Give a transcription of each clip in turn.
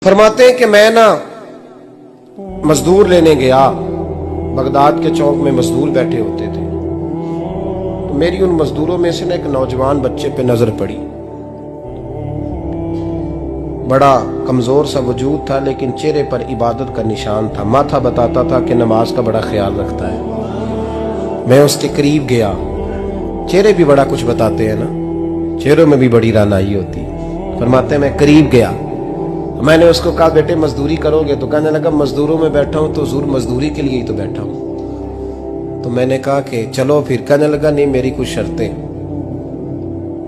फरमाते हैं कि मैं ना मजदूर लेने गया, बगदाद के चौक में मजदूर बैठे होते थे, तो मेरी उन मजदूरों में से ना एक नौजवान बच्चे पे नजर पड़ी। बड़ा कमजोर सा वजूद था, लेकिन चेहरे पर इबादत का निशान था। माथा बताता था कि नमाज का बड़ा ख्याल रखता है। मैं उसके करीब गया। चेहरे भी बड़ा कुछ बताते हैं ना, चेहरों में भी बड़ी रानाई होती है। फरमाते हैं मैं करीब गया, मैंने उसको कहा बेटे मजदूरी करोगे? तो कहने लगा मजदूरों में बैठा हूं तो हुजूर मजदूरी के लिए ही तो बैठा हूं। तो मैंने कहा कि चलो फिर। कहने लगा नहीं, मेरी कुछ शर्तें।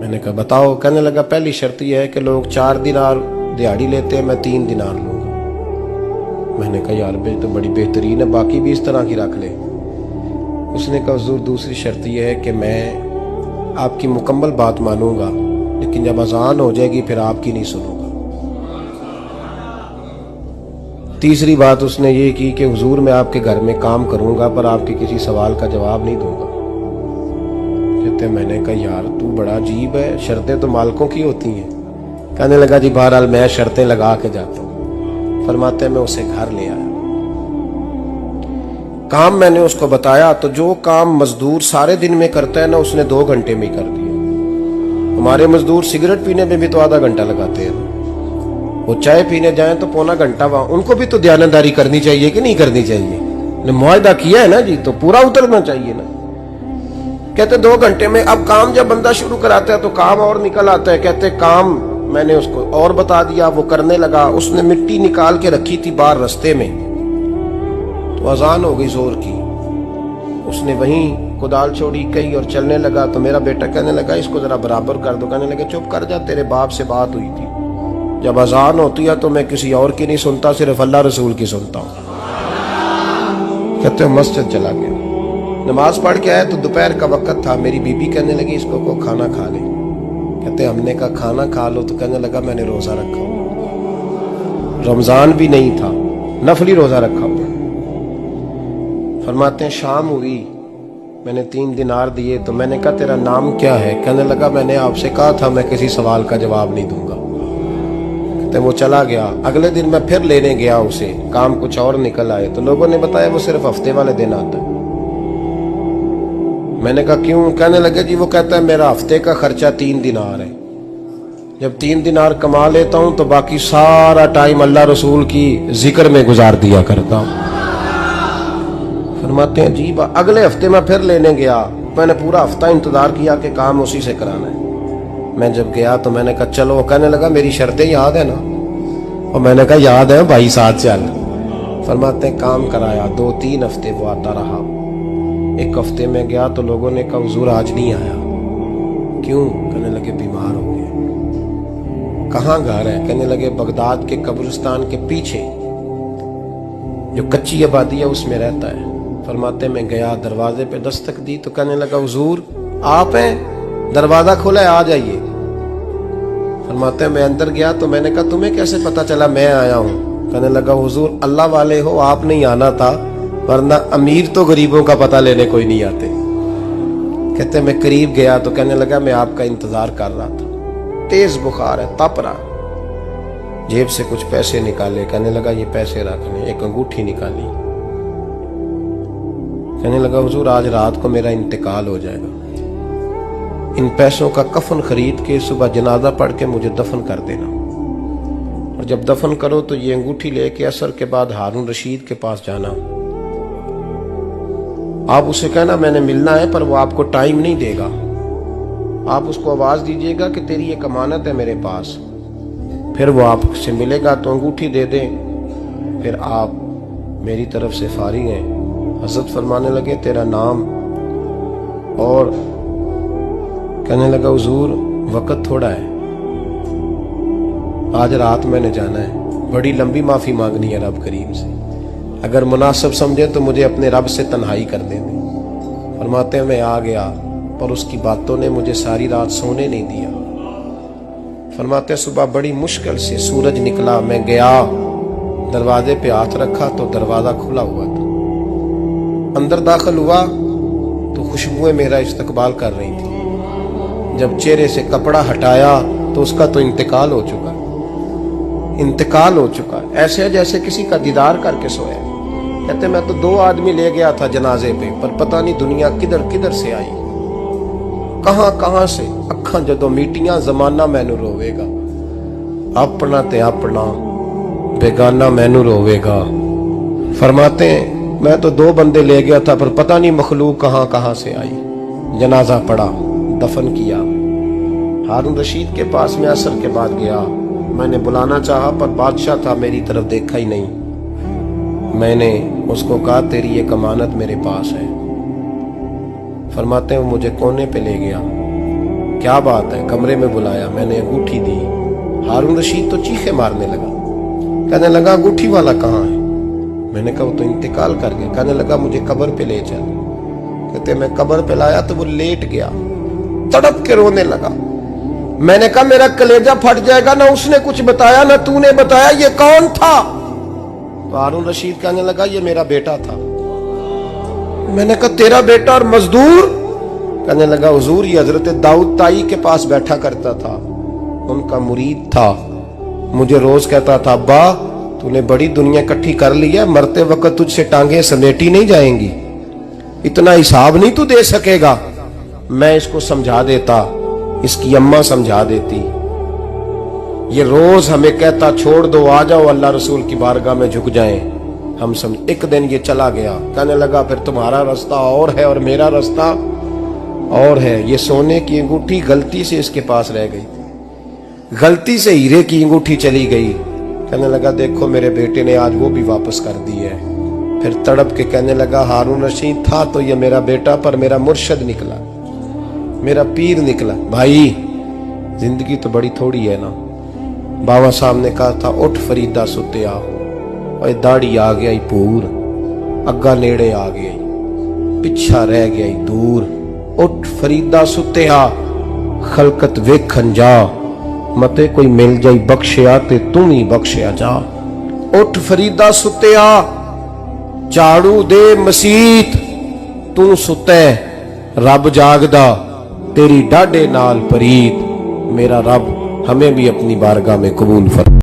मैंने कहा बताओ? कहने लगा पहली शर्त यह है कि लोग 4 दिनार दिहाड़ी लेते हैं, मैं 3 दिनार लूंगा। मैंने कहा यार भाई तो बड़ी बेहतरीन है, बाकी भी इस तरह की रख ले। उसने कहा हुजूर दूसरी शर्त यह है कि मैं आपकी मुकम्मल बात मानूंगा, लेकिन जब अजान हो जाएगी फिर आपकी नहीं सुनूंगा। तीसरी बात उसने ये की कि हुजूर मैं आपके घर में काम करूंगा पर आपके किसी सवाल का जवाब नहीं दूंगा। कहते मैंने कहा यार तू बड़ा अजीब है, शर्तें तो मालिकों की होती हैं। कहने लगा जी बहरहाल मैं शर्तें लगा के जाता हूं। फरमाते मैं उसे घर ले आया, काम मैंने उसको बताया, तो जो काम मजदूर सारे दिन में करता है ना उसने 2 घंटे में ही कर दिया। हमारे मजदूर सिगरेट पीने में भी तो आधा घंटा लगाते हैं, वो चाय पीने जाएं तो पौना घंटा वहां। उनको भी तो ध्यानदारी करनी चाहिए कि नहीं करनी चाहिए? ने मुआहदा किया है ना जी, तो पूरा उतरना चाहिए ना। कहते 2 घंटे में। अब काम जब बंदा शुरू कराता है तो काम और निकल आता है। कहते काम मैंने उसको और बता दिया, वो करने लगा। उसने मिट्टी निकाल के रखी थी बाहर रास्ते में, तो अजान हो गई जोर की। उसने वहीं कुदाल छोड़ी कही और चलने लगा। तो मेरा बेटा कहने लगा इसको जरा बराबर कर दो। कहने लगे चुप कर जा, तेरे बाप से बात हुई थी, जब अजान होती है तो मैं किसी और की नहीं सुनता, सिर्फ अल्लाह रसूल की सुनता हूं। कहते हो मस्जिद चला गया, नमाज पढ़ के आया तो दोपहर का वक्त था। मेरी बीबी कहने लगी इसको को खाना खा ले। कहते हमने कहा खाना खा लो, तो कहने लगा मैंने रोजा रखा हुआ, रमजान भी नहीं था, नफली रोजा रखा हुआ। फरमाते हैं शाम हुई, मैंने 3 दिनार दिए, तो मैंने कहा तेरा नाम क्या है? कहने लगा मैंने आपसे कहा था मैं किसी सवाल का जवाब नहीं दूंगा। कहते वो चला गया। अगले दिन मैं फिर लेने गया उसे, काम कुछ और निकल आए, तो लोगों ने बताया वो सिर्फ हफ्ते वाले दिन आता है। मैंने कहा क्यों? कहने लगे जी वो कहता है मेरा हफ्ते का खर्चा 3 दिनार है, जब 3 दिनार कमा लेता हूं तो बाकी सारा टाइम अल्लाह रसूल की जिक्र में गुजार दिया करता हूं। फरमाते हैं जी अगले हफ्ते मैं फिर लेने गया, मैंने पूरा हफ्ता इंतजार किया कि काम उसी से कराना है। मैं जब गया तो मैंने कहा चलो। कहने लगा मेरी शर्तें याद है ना? और मैंने कहा याद है भाई, साथ चल। फरमाते हैं काम कराया, 2-3 हफ्ते वो आता रहा। एक हफ्ते में गया तो लोगों ने कहा हुजूर आज नहीं आया। क्यों? कहने लगे बीमार हो गए। कहाँ घर है? कहने लगे बगदाद के कब्रिस्तान के पीछे जो कच्ची आबादी है उसमें रहता है। फरमाते मैं गया, दरवाजे पे दस्तक दी तो कहने लगा हुजूर आप हैं? दरवाजा खोला है, आ जाइए। फरमाते मैं अंदर गया तो मैंने कहा तुम्हें कैसे पता चला मैं आया हूं? कहने लगा हुजूर अल्लाह वाले हो, आप नहीं आना था, वरना अमीर तो गरीबों का पता लेने कोई नहीं आते। कहते मैं करीब गया तो कहने लगा मैं आपका इंतजार कर रहा था, तेज बुखार है, तप रहा। जेब से कुछ पैसे निकाले, कहने लगा ये पैसे रखने। एक अंगूठी निकाली, कहने लगा हुजूर आज रात को मेरा इंतकाल हो जाएगा, इन पैसों का कफन खरीद के सुबह जनाजा पढ़ के मुझे दफन कर देना, और जब दफन करो तो ये अंगूठी लेके असर के बाद हारून रशीद के पास जाना। आप उसे कहना मैंने मिलना है, पर वो आपको टाइम नहीं देगा। आप उसको आवाज दीजिएगा कि तेरी एक अमानत है मेरे पास, फिर वो आपसे मिलेगा तो अंगूठी दे दें, फिर आप मेरी तरफ से फारिग हैं। हजरत फरमाने लगे तेरा नाम? और कहने लगा हुजूर वक्त थोड़ा है, आज रात मैंने जाना है, बड़ी लंबी माफी मांगनी है रब करीम से, अगर मुनासिब समझे तो मुझे अपने रब से तन्हाई कर दे। फरमाते हैं मैं आ गया, पर उसकी बातों ने मुझे सारी रात सोने नहीं दिया। फरमाते हैं सुबह बड़ी मुश्किल से सूरज निकला, मैं गया दरवाजे पे हाथ रखा तो दरवाजा खुला हुआ था। अंदर दाखिल हुआ तो खुशबुएं मेरा इस्तकबाल कर रही थी। जब चेहरे से कपड़ा हटाया तो उसका तो इंतकाल हो चुका। इंतकाल हो चुका है, ऐसे है जैसे किसी का दीदार करके सोया। कहते मैं तो 2 आदमी ले गया था जनाजे पे, पर पता नहीं दुनिया किधर किधर से आई, कहां कहां से। अखां जदों मीटियां जमाना मैनू रोवेगा, अपना ते अपना बेगाना मैनू रोवेगा। फरमाते हैं मैं तो 2 बंदे ले गया था, पर पता नहीं मखलूक कहां कहां से आई। जनाजा पड़ा, दफन किया। हारून रशीद के पास में असर के बाद गया, मैंने बुलाना चाहा पर बादशाह था, मेरी तरफ देखा ही नहीं। मैंने उसको कहा तेरी ये अमानत मेरे पास है। फरमाते हैं वो मुझे कोने पे ले गया, क्या बात है, कमरे में बुलाया, मैंने अंगूठी दी। हारून रशीद तो चीखे मारने लगा, कहने लगा अंगूठी वाला कहाँ है? मैंने कहा वो तो इंतकाल कर गया। कहने लगा मुझे कब्र पे ले चल। कहते मैं कब्र पे लाया तो वो लेट गया, तड़प के रोने लगा। मैंने कहा मेरा कलेजा फट जाएगा, ना उसने कुछ बताया ना तूने बताया, ये कौन था? तो हारून रशीद कहने लगा ये मेरा बेटा था। मैंने कहा तेरा बेटा और मजदूर? कहने लगा हुजूर ये हजरत दाऊद ताई के पास बैठा करता था, उनका मुरीद था, मुझे रोज कहता था अब्बा तूने बड़ी दुनिया इकट्ठी कर ली है, मरते वक्त तुझसे टांगे समेटी नहीं जाएंगी, इतना हिसाब नहीं तू दे सकेगा। मैं इसको समझा देता, इसकी अम्मा समझा देती। ये रोज हमें कहता छोड़ दो, आ जाओ अल्लाह रसूल की बारगाह में झुक जाएं। हम समझ। एक दिन ये चला गया, कहने लगा फिर तुम्हारा रास्ता और है और मेरा रास्ता और है। ये सोने की अंगूठी गलती से इसके पास रह गई, गलती से हीरे की अंगूठी चली गई। कहने लगा देखो मेरे बेटे ने आज वो भी वापस कर दी है। फिर तड़प के कहने लगा हारून रशीद था तो ये मेरा बेटा, पर मेरा मुर्शद निकला, मेरा पीर निकला। भाई जिंदगी तो बड़ी थोड़ी है ना। बाबा साहब ने कहा था उठ फरीदा सुत्या, और दाढ़ी आ गया ही पूर, अग्गा नेड़े आ गया, पिछा रह गया ही दूर। उठ फरीदा सुत्या खलकत वेखन जा, मते कोई मिल जाई बख्शिया ते तू ही बख्शिया जा। उठ फरीदा सुत्या झाड़ू दे मसीत, तू सुते रब जागदा, तेरी डाडे नाल परीत। मेरा रब हमें भी अपनी बारगाह में कबूल फरमा।